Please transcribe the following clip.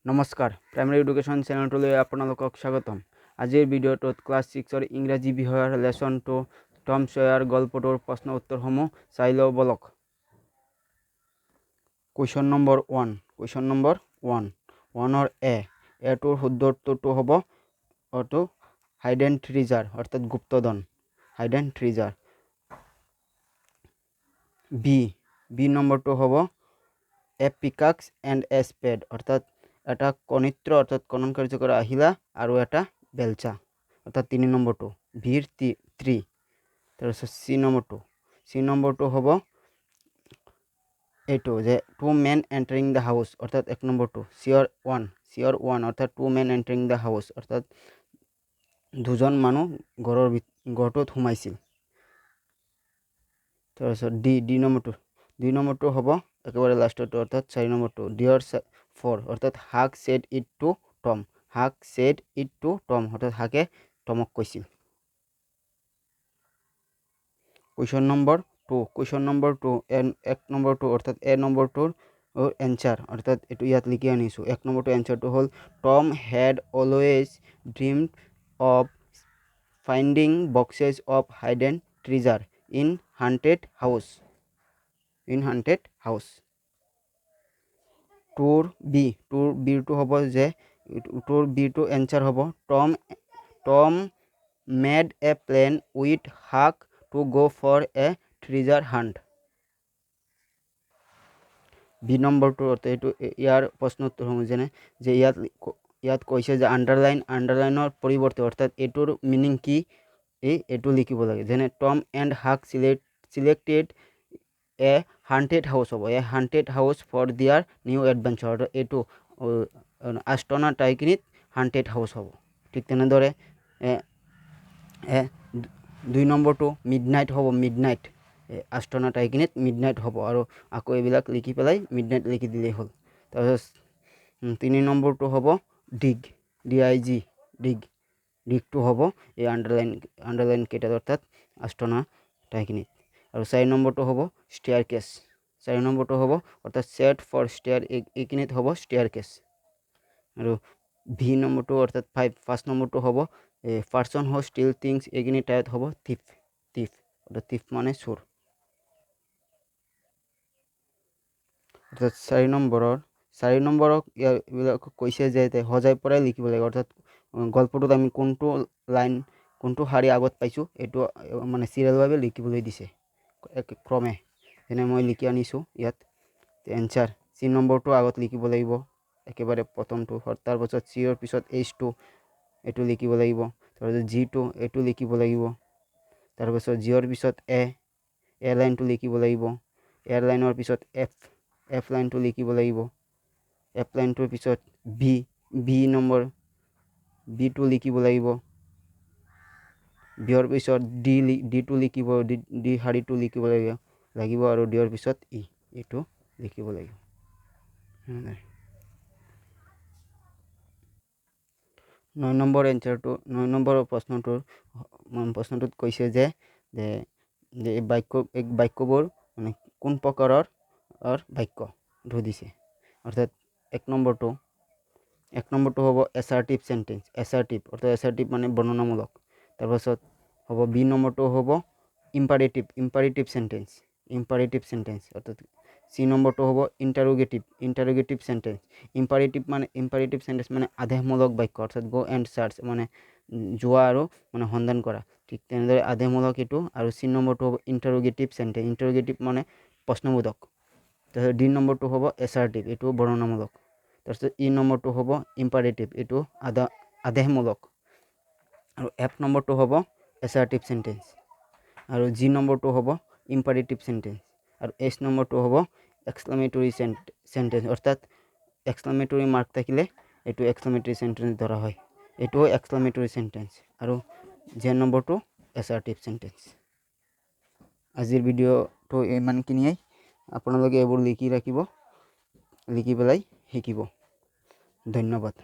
নমস্কাৰ primary education চেনেলটোলৈ আপোনালোকক স্বাগতম। আজিৰ ভিডিঅ'টোত ক্লাছ 6ৰ ইংৰাজী বিষয়ৰ লেসন 2 টম সয়াৰ গল্পটোৰ প্ৰশ্ন উত্তৰসমূহ চাই লওঁ বলক। কুৱেশ্যন নম্বৰ 1 1ৰ এটোৰ শুদ্ধ উত্তৰটো হ'ব অটো হাইডেন ট্ৰিজাৰ অৰ্থাৎ গুপ্তধন হাইডেন ট্ৰিজাৰ। বি নম্বৰটো হ'ব এ পিকাক্স এণ্ড এ স্পেড অৰ্থাৎ এটা কনিত্ৰ অৰ্থাৎ খনন কাৰ্য কৰা আহিলা আৰু এটা বেলচা অৰ্থাৎ 3 নম্বৰটো ভিৰ 3। তাৰপিছত চি নম্বৰটো হ'ব এইটো যে 2 men entering the house অৰ্থাৎ 1 নম্বৰটো চিয়ৰ 1 অৰ্থাৎ 2 men entering the house অৰ্থাৎ দুজন মানুহ ঘৰটোত সোমাইছিল। তাৰপিছত ডি নম্বৰটো হ'ব একেবাৰে লাষ্টটো অৰ্থাৎ 4 নম্বৰটো ডিয়াৰ 4 অৰ্থাৎ হাক said it to Tom অৰ্থাৎ হাকে টমক কৈছিল। কুৱেশ্যন নম্বৰ 2 1 নম্বৰটো অৰ্থাৎ এ নম্বৰটোৰ এনচাৰ অৰ্থাৎ এইটো ইয়াত লিখি আনিছোঁ। 1 নম্বৰটো এনচাৰটো হ'ল Tom had always dreamed of finding boxes of hidden treasure in haunted house. টুৰ বিটো হ'ব যে টুৰ বিটো এনচাৰ হ'ব Tom made a plane with Huck to go for a treasure hunt. B নম্বৰটো এইটো ইয়াৰ প্ৰশ্ন উত্তৰসমূহ যেনে যে ইয়াত কৈছে যে আণ্ডাৰলাইনৰ পৰিৱৰ্তে অৰ্থাৎ এইটোৰ মিনিং কি এইটো লিখিব লাগে। যেনে টম এণ্ড হাক চিলেক্টেড এ হাণ্টেড হাউচ হ'ব এ হাণ্টেড হাউচ ফৰ দিয়াৰ নিউ এডভেঞ্চাৰ অৰ্থাৎ এইটো আস্তনা টাইখিনিত হাণ্টেড হাউচ হ'ব। ঠিক তেনেদৰে 2 নম্বৰটো মিডনাইট হ'ব আস্তনা টাইখিনিত মিডনাইট হ'ব আৰু আকৌ এইবিলাক লিখি পেলাই মিডনাইট লিখি দিলেই হ'ল। তাৰপিছত 3 নম্বৰটো হ'ব ডিগটো হ'ব এই আণ্ডাৰলাইন কেইটাত অৰ্থাৎ আস্তনা ঠাইখিনিত। আৰু 4 নম্বৰটো হ'ব ষ্টেয়াৰ কেছ 4 নম্বৰটো হ'ব অৰ্থাৎ ছেট ফৰ ষ্টেয়াৰ এইখিনিত হ'ব ষ্টেয়াৰ কেছ। আৰু ভি নম্বৰটো অৰ্থাৎ 5 নম্বৰটো হ'ব পাৰ্চন হু ষ্টিল থিংছ এইখিনি ঠাইত হ'ব থিফ অৰ্থাৎ থিফ মানে চোৰ। অৰ্থাৎ 4 নম্বৰক এইবিলাক কৈছে যে সজাই পৰাই লিখিব লাগে অৰ্থাৎ গল্পটোত আমি কোনটো শাৰী আগত পাইছোঁ এইটো মানে চিৰিয়েলভাৱে লিখিবলৈ দিছে ক্ৰমে। যেনে মই লিখি আনিছোঁ ইয়াত এনচাৰ চি নম্বৰটো আগত লিখিব লাগিব একেবাৰে প্ৰথমটো তাৰপাছত চিৰ পিছত এইচটো এইটো লিখিব লাগিব। তাৰপিছত জিটো এইটো লিখিব লাগিব। তাৰপাছত জিৰ পিছত এ লাইনটো লিখিব লাগিব। এ লাইনৰ পিছত এফ লাইনটো লিখিব লাগিব। এফ লাইনটোৰ পিছত বি নম্বৰ বিটো লিখিব লাগিব। বিৰ পিছত ডিটো লিখিব ডি শাৰীটো লিখিব লাগিব আৰু ডিৰ পিছত এইটো লিখিব লাগিব। 9 নম্বৰ এনচাৰটো 9 নম্বৰ প্ৰশ্নটোত কৈছে যে এই বাক্যবোৰ মানে কোন প্ৰকাৰৰ বাক্য সুধিছে অৰ্থাৎ 1 নম্বৰটো হ'ব এছাৰ্টিভ চেণ্টেন্স অৰ্থাৎ এছাৰ্টিভ মানে বৰ্ণনামূলক। তাৰপাছত হ'ব বি নম্বৰটো হ'ব ইম্পাৰেটিভ চেণ্টেন্স অৰ্থাৎ চি নম্বৰটো হ'ব ইণ্টাৰোগেটিভ চেণ্টেন্স। ইম্পাৰেটিভ চেণ্টেন্স মানে আদেশমূলক বাক্য অৰ্থাৎ গো এণ্ড চাৰ্চ মানে যোৱা আৰু মানে সন্ধান কৰা। ঠিক তেনেদৰে আদেশমূলক এইটো। আৰু চি নম্বৰটো হ'ব ইণ্টাৰোগেটিভ মানে প্ৰশ্নবোধক। তাৰপিছত ডি নম্বৰটো হ'ব এছাৰ্টিভ এইটো বৰ্ণনামূলক। তাৰপিছত ই নম্বৰটো হ'ব ইম্পাৰেটিভ এইটো আদেশমূলক। আৰু এফ নম্বৰটো হ'ব এছাৰ্টিভ চেণ্টেন্স আৰু জি নম্বৰটো হ'ব ইম্পাৰেটিভ চেণ্টেন্স আৰু এইচ নম্বৰটো হ'ব এক্সক্লেমেটৰী চেণ্টেন্স অৰ্থাৎ এক্সক্লেমেটৰী মাৰ্ক থাকিলে এইটো এক্সক্লেমেটৰী চেণ্টেন্স ধৰা হয়। এইটোও এক্সক্লেমেটৰী চেণ্টেন্স আৰু জে নম্বৰটো এছাৰ্টিভ চেণ্টেন্স। আজিৰ ভিডিঅ'টো ইমানখিনিয়েই। আপোনালোকে এইবোৰ লিখি পেলাই শিকিব। ধন্যবাদ।